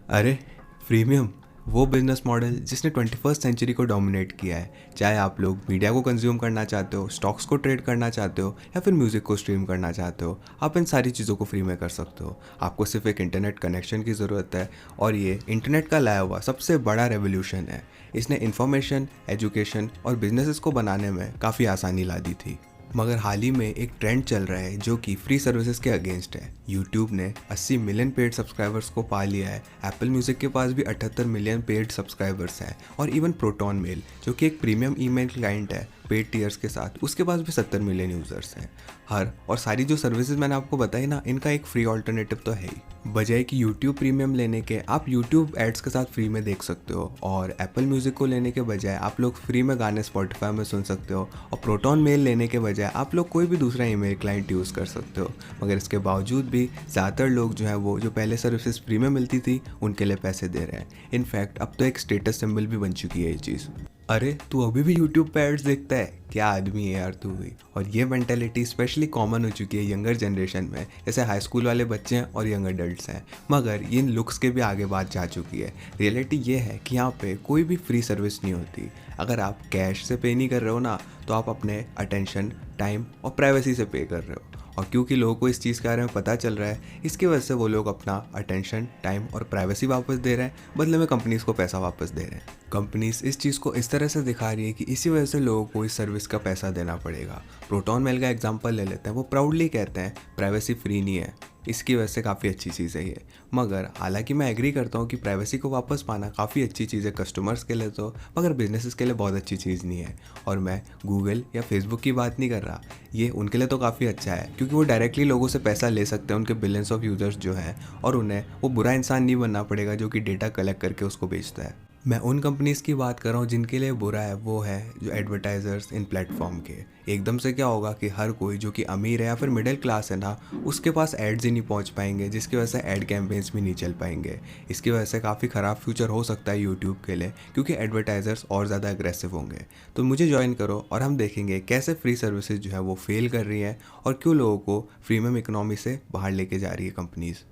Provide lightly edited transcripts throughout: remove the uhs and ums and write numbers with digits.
अरे प्रीमियम, वो business model जिसने 21st सेंचुरी को डोमिनेट किया है। चाहे आप लोग मीडिया को कंज्यूम करना चाहते हो, स्टॉक्स को ट्रेड करना चाहते हो या फिर म्यूज़िक को स्ट्रीम करना चाहते हो, आप इन सारी चीज़ों को फ्री में कर सकते हो। आपको सिर्फ एक इंटरनेट कनेक्शन की ज़रूरत है और ये इंटरनेट का लाया हुआ सबसे बड़ा रेवोल्यूशन है। इसने इन्फॉर्मेशन, एजुकेशन और बिजनेसेस को बनाने में काफ़ी आसानी ला दी थी। मगर हाल ही में एक ट्रेंड चल रहा है जो कि फ्री सर्विसेज के अगेंस्ट है। यूट्यूब ने 80 मिलियन पेड सब्सक्राइबर्स को पा लिया है। एप्पल म्यूजिक के पास भी 78 मिलियन पेड सब्सक्राइबर्स हैं और इवन प्रोटॉन मेल जो कि एक प्रीमियम ईमेल क्लाइंट है पेड टीयर्स के साथ, उसके पास भी 70 मिलियन यूज़र्स हैं। हर और सारी जो सर्विसेज मैंने आपको बताई ना, इनका एक फ्री ऑल्टरनेटिव तो है ही। बजाय कि यूट्यूब प्रीमियम लेने के आप यूट्यूब एड्स के साथ फ्री में देख सकते हो, और एप्पल म्यूज़िक को लेने के बजाय आप लोग फ्री में गाने स्पॉटिफाई में सुन सकते हो, और प्रोटॉन मेल लेने के बजाय आप लोग कोई भी दूसरा ईमेल क्लाइंट यूज़ कर सकते हो। मगर इसके बावजूद भी ज़्यादातर लोग जो है वो जो पहले सर्विसेज फ्री में मिलती थी उनके लिए पैसे दे रहे हैं। इनफैक्ट अब तो एक स्टेटस सिंबल भी बन चुकी है ये चीज़। अरे तू अभी भी यूट्यूब पे एड्स देखता है? क्या आदमी है यार तू भी। और ये मेंटेलिटी स्पेशली कॉमन हो चुकी है यंगर जनरेशन में, जैसे हाई स्कूल वाले बच्चे हैं और यंग एडल्ट्स हैं। मगर ये इन लुक्स के भी आगे बात जा चुकी है। रियलिटी ये है कि यहाँ पे कोई भी फ्री सर्विस नहीं होती। अगर आप कैश से पे नहीं कर रहे हो ना, तो आप अपने अटेंशन, टाइम और प्राइवेसी से पे कर रहे हो। और क्योंकि लोगों को इस चीज़ के बारे में पता चल रहा है, इसकी वजह से वो लोग अपना अटेंशन, टाइम और प्राइवेसी वापस दे रहे हैं, बदले में कंपनीज़ को पैसा वापस दे रहे हैं। कंपनीज इस चीज़ को इस तरह से दिखा रही है कि इसी वजह से लोगों को इस सर्विस का पैसा देना पड़ेगा। प्रोटॉन मेल का एग्जांपल ले लेते हैं। वो प्राउडली कहते हैं प्राइवेसी फ्री नहीं है, इसकी वजह से काफ़ी अच्छी चीज़ है ये। मगर हालांकि मैं एग्री करता हूँ कि प्राइवेसी को वापस पाना काफ़ी अच्छी चीज़ है कस्टमर्स के लिए तो, मगर बिजनेसेस के लिए बहुत अच्छी चीज़ नहीं है। और मैं गूगल या फेसबुक की बात नहीं कर रहा, ये उनके लिए तो काफ़ी अच्छा है क्योंकि वो डायरेक्टली लोगों से पैसा ले सकते हैं, उनके बिलियंस ऑफ यूज़र्स जो हैं, और उन्हें वो बुरा इंसान नहीं बनना पड़ेगा जो कि डेटा कलेक्ट करके उसको बेचता है। मैं उन कंपनीज़ की बात कर रहा हूँ जिनके लिए बुरा है, वो है जो एडवर्टाइज़र्स इन प्लेटफॉर्म के। एकदम से क्या होगा कि हर कोई जो कि अमीर है या फिर मिडिल क्लास है ना, उसके पास एड्स ही नहीं पहुँच पाएंगे, जिसकी वजह से एड कैंपेन्स भी नहीं चल पाएंगे। इसकी वजह से काफ़ी ख़राब फ्यूचर हो सकता है यूट्यूब के लिए, क्योंकि एडवर्टाइज़र्स और ज़्यादा अग्रेसिव होंगे। तो मुझे ज्वाइन करो और हम देखेंगे कैसे फ्री सर्विसेज जो है वो फेल कर रही है और क्यों लोगों को प्रीमियम इकोनॉमी से बाहर लेके जा रही है कंपनीज़।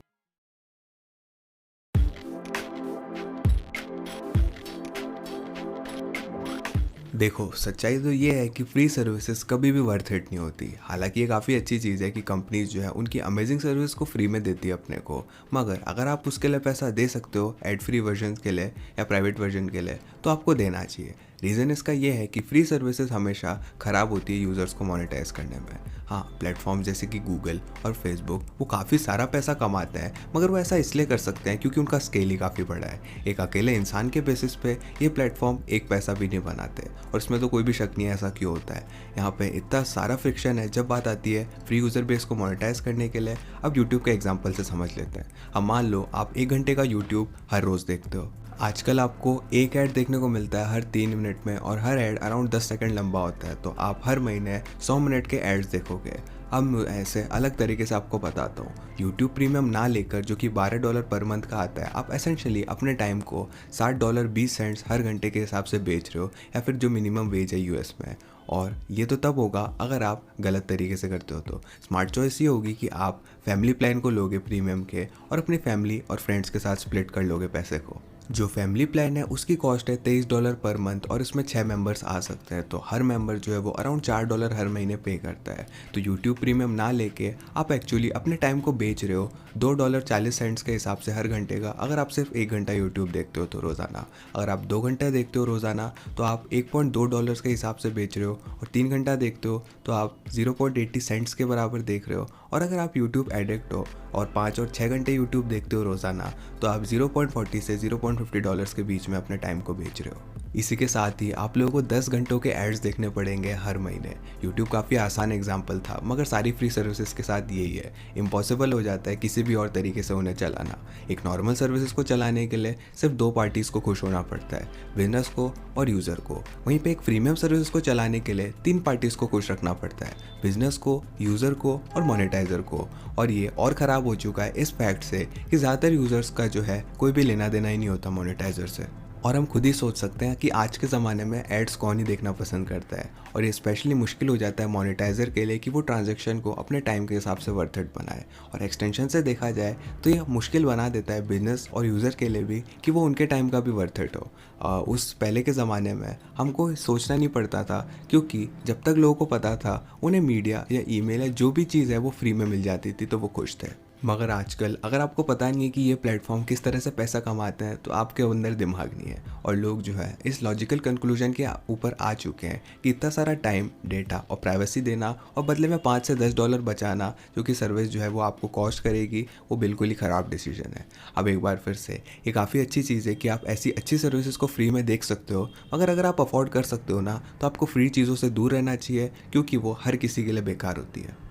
देखो, सच्चाई तो ये है कि फ्री सर्विसेज कभी भी वर्थ इट नहीं होती। हालांकि ये काफ़ी अच्छी चीज़ है कि कंपनीज जो है उनकी अमेजिंग सर्विस को फ्री में देती है अपने को। मगर अगर आप उसके लिए पैसा दे सकते हो एड फ्री वर्जन के लिए या प्राइवेट वर्जन के लिए, तो आपको देना चाहिए। रीज़न इसका ये है कि फ्री सर्विसेज हमेशा ख़राब होती है यूज़र्स को मोनेटाइज करने में। हाँ, प्लेटफॉर्म जैसे कि गूगल और फेसबुक वो काफ़ी सारा पैसा कमाते हैं, मगर वो ऐसा इसलिए कर सकते हैं क्योंकि उनका स्केल ही काफ़ी बड़ा है। एक अकेले इंसान के बेसिस पे ये प्लेटफॉर्म एक पैसा भी नहीं बनाते, और इसमें तो कोई भी शक नहीं है ऐसा क्यों होता है। यहाँ पे इतना सारा फ्रिक्शन है जब बात आती है फ्री यूज़र बेस को मोनेटाइज करने के लिए। अब यूट्यूब के एग्जाम्पल से समझ लेते हैं। अब मान लो आप 1 घंटे का यूट्यूब हर रोज़ देखते हो। आजकल आपको एक ऐड देखने को मिलता है हर 3 मिनट में, और हर ऐड अराउंड 10 सेकंड लंबा होता है। तो आप हर महीने 100 मिनट के एड्स देखोगे। अब मैं ऐसे अलग तरीके से आपको बताता हूँ। यूट्यूब प्रीमियम ना लेकर, जो कि $12 पर मंथ का आता है, आप एसेंशली अपने टाइम को $60.20 हर घंटे के हिसाब से बेच रहे हो, या फिर जो मिनिमम वेज है यूएस में। और ये तो तब होगा अगर आप गलत तरीके से करते हो। तो स्मार्ट चॉइस ये होगी कि आप फैमिली प्लान को लोगे प्रीमियम के, और अपनी फैमिली और फ्रेंड्स के साथ स्प्लिट कर लोगे पैसे को। जो फैमिली प्लान है उसकी कॉस्ट है $23 पर मंथ, और इसमें 6 मेंबर्स आ सकते हैं। तो हर मेंबर जो है वो अराउंड $4 हर महीने पे करता है। तो यूट्यूब प्रीमियम ना लेके आप एक्चुअली अपने टाइम को बेच रहे हो $2.40 के हिसाब से हर घंटे का। अगर आप सिर्फ 1 घंटा यूट्यूब देखते हो तो रोज़ाना, अगर आप 2 घंटा देखते हो रोज़ाना तो आप $1.2 के हिसाब से बेच रहे हो, और 3 घंटा देखते हो तो आप 0.80 सेंट्स के बराबर देख रहे हो। और अगर आप यूट्यूब एडिक्ट हो और 5 और 6 घंटे यूट्यूब देखते हो रोज़ाना, तो आप 0.40 से $0.50 के बीच में अपने टाइम को बेच रहे हो। इसी के साथ ही आप लोगों को 10 घंटों के एड्स देखने पड़ेंगे हर महीने। यूट्यूब काफ़ी आसान एग्जाम्पल था, मगर सारी फ्री सर्विसेज के साथ यही है। इम्पॉसिबल हो जाता है किसी भी और तरीके से उन्हें चलाना। एक नॉर्मल सर्विसेज को चलाने के लिए सिर्फ 2 पार्टीज़ को खुश होना पड़ता है, बिजनेस को और यूज़र को। वहीं पे एक प्रीमियम सर्विस को चलाने के लिए 3 पार्टीज़ को खुश रखना पड़ता है, बिजनेस को, यूज़र को और मोनेटाइजर को। और ये और ख़राब हो चुका है इस फैक्ट से कि ज़्यादातर यूज़र्स का जो है कोई भी लेना देना ही नहीं होता मोनेटाइजर से। और हम खुद ही सोच सकते हैं कि आज के ज़माने में एड्स कौन ही देखना पसंद करता है, और ये स्पेशली मुश्किल हो जाता है मोनेटाइज़र के लिए कि वो ट्रांजैक्शन को अपने टाइम के हिसाब से वर्थ इट बनाए। और एक्सटेंशन से देखा जाए तो ये मुश्किल बना देता है बिजनेस और यूज़र के लिए भी कि वो उनके टाइम का भी वर्थ इट हो। उस पहले के ज़माने में हमको सोचना नहीं पड़ता था, क्योंकि जब तक लोगों को पता था उन्हें मीडिया या ईमेल या जो भी चीज़ है वो फ्री में मिल जाती थी, तो वो खुश थे। मगर आजकल अगर आपको पता नहीं है कि ये प्लेटफॉर्म किस तरह से पैसा कमाते हैं, तो आपके अंदर दिमाग नहीं है, और लोग जो है इस लॉजिकल कंक्लूजन के ऊपर आ चुके हैं कि इतना सारा टाइम, डेटा और प्राइवेसी देना और बदले में $5 से $10 बचाना, जो कि सर्विस जो है वो आपको कॉस्ट करेगी, वो बिल्कुल ही ख़राब डिसीजन है। अब एक बार फिर से ये काफ़ी अच्छी चीज़ है कि आप ऐसी अच्छी सर्विसेज को फ्री में देख सकते हो, मगर अगर आप अफोर्ड कर सकते हो ना, तो आपको फ्री चीज़ों से दूर रहना चाहिए, क्योंकि वो हर किसी के लिए बेकार होती है।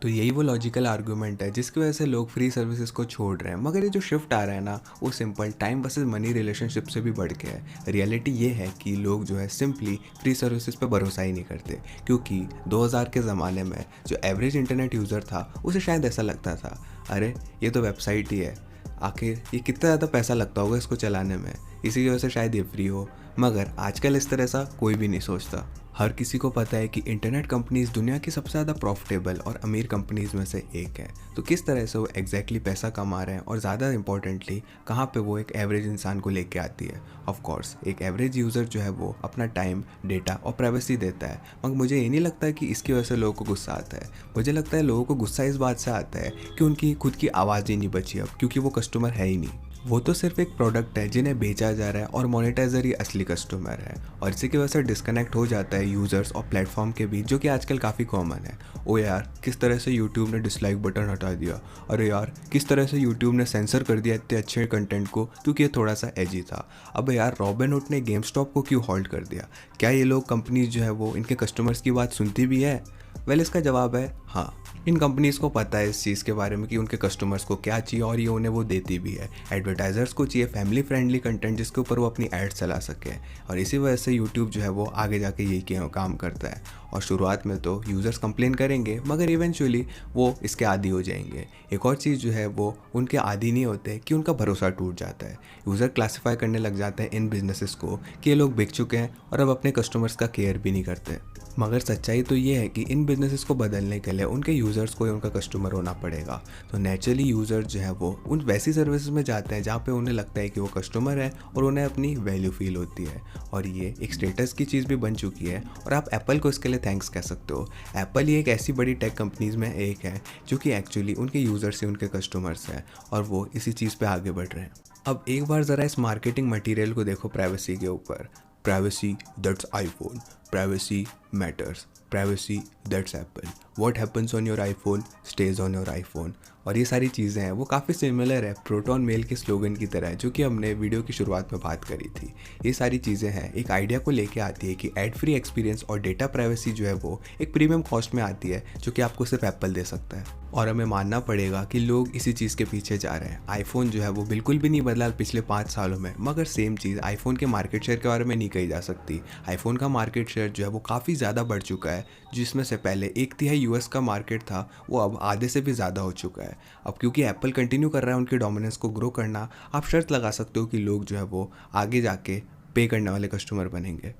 तो यही वो लॉजिकल आर्गुमेंट है जिसकी वजह से लोग फ्री सर्विसेज को छोड़ रहे हैं। मगर ये जो शिफ्ट आ रहा है ना, वो simple time versus money relationship से भी बढ़ के है। रियलिटी ये है कि लोग जो है सिंपली फ्री सर्विसेज पे भरोसा ही नहीं करते, क्योंकि 2000 के ज़माने में जो एवरेज इंटरनेट यूज़र था उसे शायद ऐसा लगता था, अरे ये तो वेबसाइट ही है, आखिर ये कितना ज़्यादा पैसा लगता होगा इसको चलाने में, इसी की वजह से शायद ये फ्री हो। मगर आजकल इस तरह सा कोई भी नहीं सोचता। हर किसी को पता है कि इंटरनेट कंपनीज दुनिया की सबसे ज़्यादा प्रॉफिटेबल और अमीर कंपनीज में से एक है। तो किस तरह से वो एग्जैक्टली पैसा कमा रहे हैं, और ज़्यादा इंपॉर्टेंटली कहाँ पे वो एक एवरेज इंसान को लेके आती है। ऑफ कोर्स एक एवरेज यूज़र जो है वो अपना टाइम, डेटा और प्राइवेसी देता है, मगर मुझे ये नहीं लगता कि इसकी वजह से लोगों को गुस्सा आता है। मुझे लगता है लोगों को गुस्सा इस बात से आता है कि उनकी खुद की आवाज़ ही नहीं बची अब, क्योंकि वो कस्टमर है ही नहीं। वो तो सिर्फ एक प्रोडक्ट है जिन्हें बेचा जा रहा है, और मोनेटाइजर ही असली कस्टमर है। और इसी की वजह से डिस्कनेक्ट हो जाता है यूज़र्स और प्लेटफॉर्म के बीच, जो कि आजकल काफ़ी कॉमन है। ओ यार, किस तरह से यूट्यूब ने डिसलाइक बटन हटा दिया, अरे यार किस तरह से यूट्यूब ने सेंसर कर दिया इतने अच्छे कंटेंट को क्योंकि ये थोड़ा सा एजी था। अब यार रॉबिनहुड ने गेम स्टॉप को क्यों हॉल्ट कर दिया, क्या ये लोग कंपनीज जो है वो इनके कस्टमर्स की बात सुनती भी है? वेल, इसका जवाब है हाँ। इन कंपनीज़ को पता है इस चीज़ के बारे में कि उनके कस्टमर्स को क्या चाहिए, और ये उन्हें वो देती भी है। एडवर्टाइजर्स को चाहिए फैमिली फ्रेंडली कंटेंट जिसके ऊपर वो अपनी एड्स चला सके, और इसी वजह से यूट्यूब जो है वो आगे जाके यही काम करता है। और शुरुआत में तो यूज़र्स कंप्लेन करेंगे, मगर इवेंचुअली वो इसके आदी हो जाएंगे। एक और चीज़ जो है वो उनके आदी नहीं होते कि उनका भरोसा टूट जाता है। यूज़र क्लासीफाई करने लग जाते हैं इन बिजनेसेस को कि ये लोग बिक चुके हैं और अब अपने कस्टमर्स का केयर भी नहीं करते। मगर सच्चाई तो ये है कि इन बिजनेसेस को बदलने के लिए उनके यूज़र्स को ही उनका कस्टमर होना पड़ेगा। तो नेचुरली यूज़र जो है वो उन वैसी सर्विसेज में जाते हैं जहाँ पे उन्हें लगता है कि वो कस्टमर है और उन्हें अपनी वैल्यू फील होती है। और ये एक स्टेटस की चीज़ भी बन चुकी है, और आप एप्पल को इसके लिए थैंक्स कह सकते हो। एप्पल ही एक ऐसी बड़ी टेक कंपनीज में एक है जो कि एक्चुअली उनके यूज़र्स से उनके कस्टमर्स हैं, और वो इसी चीज़ पर आगे बढ़ रहे हैं। अब एक बार ज़रा इस मार्केटिंग मटेरियल को देखो प्राइवेसी के ऊपर। Privacy that's iPhone, privacy matters, privacy that's Apple, what happens on your iPhone stage on your iPhone. और ये सारी चीज़ें हैं वो काफ़ी सिमिलर है प्रोटॉन मेल के स्लोगन की तरह, जो कि हमने वीडियो की शुरुआत में बात करी थी। ये सारी चीज़ें हैं एक आइडिया को लेके आती है कि एड फ्री एक्सपीरियंस और डेटा प्राइवेसी जो है वो एक प्रीमियम कॉस्ट में आती है, जो कि आपको सिर्फ एप्पल दे सकता है। और हमें मानना पड़ेगा कि लोग इसी चीज़ के पीछे जा रहे हैं। आईफोन जो है वो बिल्कुल भी नहीं बदला पिछले 5 सालों में, मगर सेम चीज़ आईफोन के मार्केट शेयर के बारे में नहीं कही जा सकती। आईफोन का मार्केट शेयर जो है वो काफ़ी ज़्यादा बढ़ चुका है, जिसमें से पहले 1/3 यूएस का मार्केट था, वो अब आधे से भी ज़्यादा हो चुका है। अब क्योंकि एप्पल कंटिन्यू कर रहा है उनकी डोमिनेंस को ग्रो करना, आप शर्त लगा सकते हो कि लोग जो है वो आगे जाके पे करने वाले कस्टमर बनेंगे।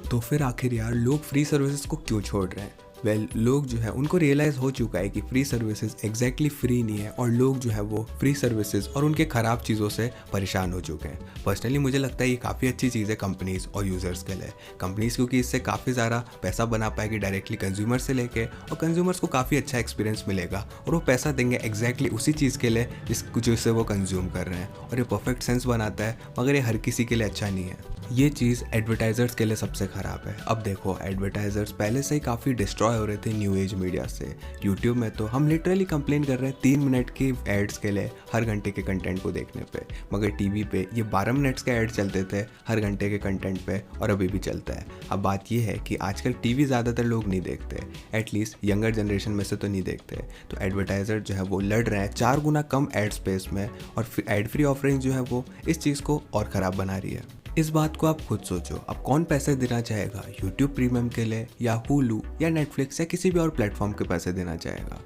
तो फिर आखिर यार लोग फ्री सर्विसेज को क्यों छोड़ रहे हैं? लोग जो है उनको रियलाइज़ हो चुका है कि फ्री सर्विसेज एग्जैक्टली फ्री नहीं है, और लोग जो है वो फ्री सर्विसेज और उनके ख़राब चीज़ों से परेशान हो चुके हैं। पर्सनली मुझे लगता है ये काफ़ी अच्छी चीज़ है कंपनीज़ और यूज़र्स के लिए। कंपनीज़ क्योंकि इससे काफ़ी ज़्यादा पैसा बना पाएगी डायरेक्टली कंज्यूमर से लेके, और कंज्यूमर्स को काफ़ी अच्छा एक्सपीरियंस मिलेगा, और वो पैसा देंगे एग्जैक्टली उसी चीज़ के लिए जिससे वो कंज्यूम कर रहे हैं। और ये परफेक्ट सेंस बनाता है, मगर ये हर किसी के लिए अच्छा नहीं है। ये चीज़ एडवर्टाइजर्स के लिए सबसे ख़राब है। अब देखो एडवर्टाइजर्स पहले से ही काफ़ी डिस्ट्रॉय हो रहे थे न्यू एज मीडिया से। यूट्यूब में तो हम लिटरली कंप्लेन कर रहे हैं 3 मिनट की एड्स के लिए हर घंटे के कंटेंट को देखने पे, मगर टीवी पे ये 12 मिनट्स के ऐड चलते थे हर घंटे के कंटेंट पे, और अभी भी चलता है। अब बात ये है कि आजकल टीवी ज़्यादातर लोग नहीं देखते, एटलीस्ट यंगर जनरेशन में से तो नहीं देखते। तो एडवर्टाइज़र जो है वो लड़ रहे हैं 4 गुना कम एड स्पेस में, और एड फ्री ऑफरिंग जो है वो इस चीज़ को और ख़राब बना रही है। इस बात को आप खुद सोचो, अब कौन पैसे देना चाहेगा यूट्यूब प्रीमियम के लिए, या हुलू या नेटफ्लिक्स या किसी भी और प्लेटफॉर्म के पैसे देना चाहेगा?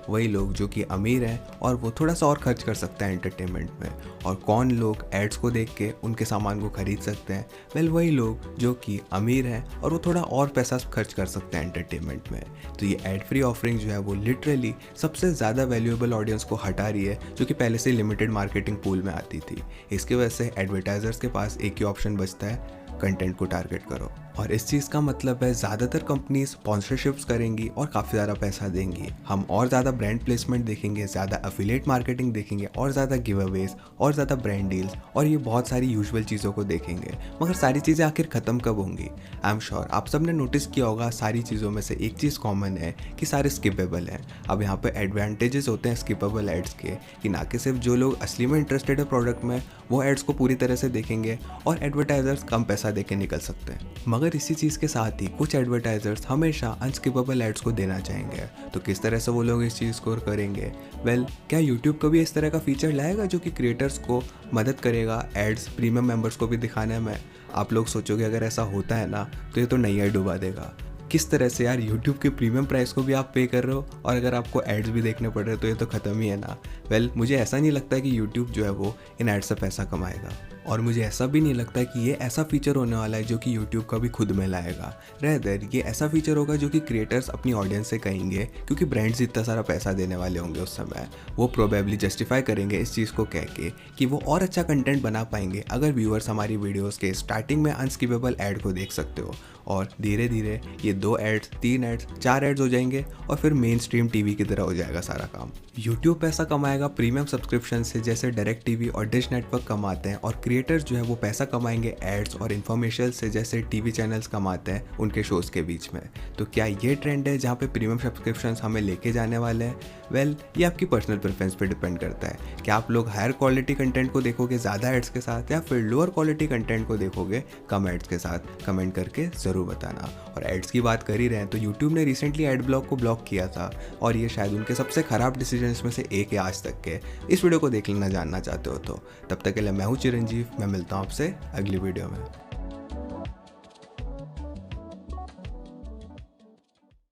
वही लोग जो कि अमीर हैं और वो थोड़ा सा और खर्च कर सकते हैं एंटरटेनमेंट में। और कौन लोग एड्स को देख के उनके सामान को खरीद सकते हैं? वही लोग जो कि अमीर हैं और वो थोड़ा और पैसा खर्च कर सकते हैं एंटरटेनमेंट में। तो ये एड फ्री ऑफरिंग जो है वो लिटरली सबसे ज़्यादा वैल्यूएबल ऑडियंस को हटा रही है, जो कि पहले से लिमिटेड मार्केटिंग पूल में आती थी। इसकी वजह से एडवर्टाइजर्स के पास एक ही ऑप्शन बचता है, कंटेंट को टारगेट करो। और इस चीज़ का मतलब है ज़्यादातर कंपनी स्पॉन्सरशिप्स करेंगी और काफ़ी ज़्यादा पैसा देंगी। हम और ज़्यादा ब्रांड प्लेसमेंट देखेंगे, ज़्यादा अफिलिएट मार्केटिंग देखेंगे, और ज़्यादा गिव अवेज, और ज़्यादा ब्रांड डील्स, और ये बहुत सारी यूजुअल चीज़ों को देखेंगे। मगर सारी चीज़ें आखिर ख़त्म कब होंगी? आई एम श्योर आप सब ने नोटिस किया होगा, सारी चीज़ों में से एक चीज़ कॉमन है कि सारे स्किपेबल हैं। अब यहाँ पे एडवांटेजेस होते हैं स्किपेबल एड्स के, कि ना कि सिर्फ जो लोग असली में इंटरेस्टेड है प्रोडक्ट में वो एड्स को पूरी तरह से देखेंगे और एडवर्टाइजर्स कम पैसा दे के निकल सकते हैं। मगर इसी चीज़ के साथ ही कुछ एडवर्टाइजर्स हमेशा अनस्किपेबल एड्स को देना चाहेंगे। तो किस तरह से वो लोग इस चीज़ को करेंगे? क्या यूट्यूब कभी इस तरह का फीचर लाएगा जो कि क्रिएटर्स को मदद करेगा एड्स प्रीमियम मेंबर्स को भी दिखाने में? आप लोग सोचोगे अगर ऐसा होता है ना तो ये तो नैया डुबा देगा। किस तरह से यार, यूट्यूब के प्रीमियम प्राइस को भी आप पे कर रहे हो और अगर आपको एड्स भी देखने पड़ रहे हैं तो ये तो ख़त्म ही है ना। मुझे ऐसा नहीं लगता कि यूट्यूब जो है वो इन एड्स से पैसा कमाएगा, और मुझे ऐसा भी नहीं लगता कि ये ऐसा फीचर होने वाला है जो कि यूट्यूब कभी खुद में लाएगा। रेदर ये ऐसा फीचर होगा जो कि क्रिएटर्स अपनी ऑडियंस से कहेंगे, क्योंकि ब्रांड्स इतना सारा पैसा देने वाले होंगे उस समय। वो प्रोबेबली जस्टिफाई करेंगे इस चीज़ को कह के कि वो और अच्छा कंटेंट बना पाएंगे अगर व्यूअर्स हमारी वीडियोज़ के स्टार्टिंग में अनस्किपेबल एड को देख सकते हो, और धीरे धीरे ये 2 एड्स, 3 एड्स, 4 एड्स हो जाएंगे और फिर मेन स्ट्रीम टीवी की तरह हो जाएगा सारा काम। यूट्यूब पैसा कमाएगा प्रीमियम सब्सक्रिप्शन से, जैसे डायरेक्ट टीवी और डिश नेटवर्क कमाते हैं, और क्रिएटर्स जो है वो पैसा कमाएंगे एड्स और इन्फॉर्मेशन से, जैसे टीवी चैनल्स कमाते हैं उनके शोज़ के बीच में। तो क्या ये ट्रेंड है जहाँ पे प्रीमियम सब्सक्रिप्शन हमें लेके जाने वाले हैं? ये आपकी पर्सनल प्रेफरेंस पे डिपेंड करता है कि आप लोग हायर क्वालिटी कंटेंट को देखोगे ज़्यादा एड्स के साथ, या फिर लोअर क्वालिटी कंटेंट को देखोगे कम एड्स के साथ। कमेंट करके ज़रूर बताना। और एड्स की बात कर ही रहे हैं तो यूट्यूब ने रिसेंटली एड ब्लॉक को ब्लॉक किया था, और ये शायद उनके सबसे ख़राब डिसीजंस में से एक है आज तक के। इस वीडियो को देख लेना जानना चाहते हो तो। तब तक के लिए मैं हूँ चिरंजीव, मैं मिलता हूँ आपसे अगली वीडियो में।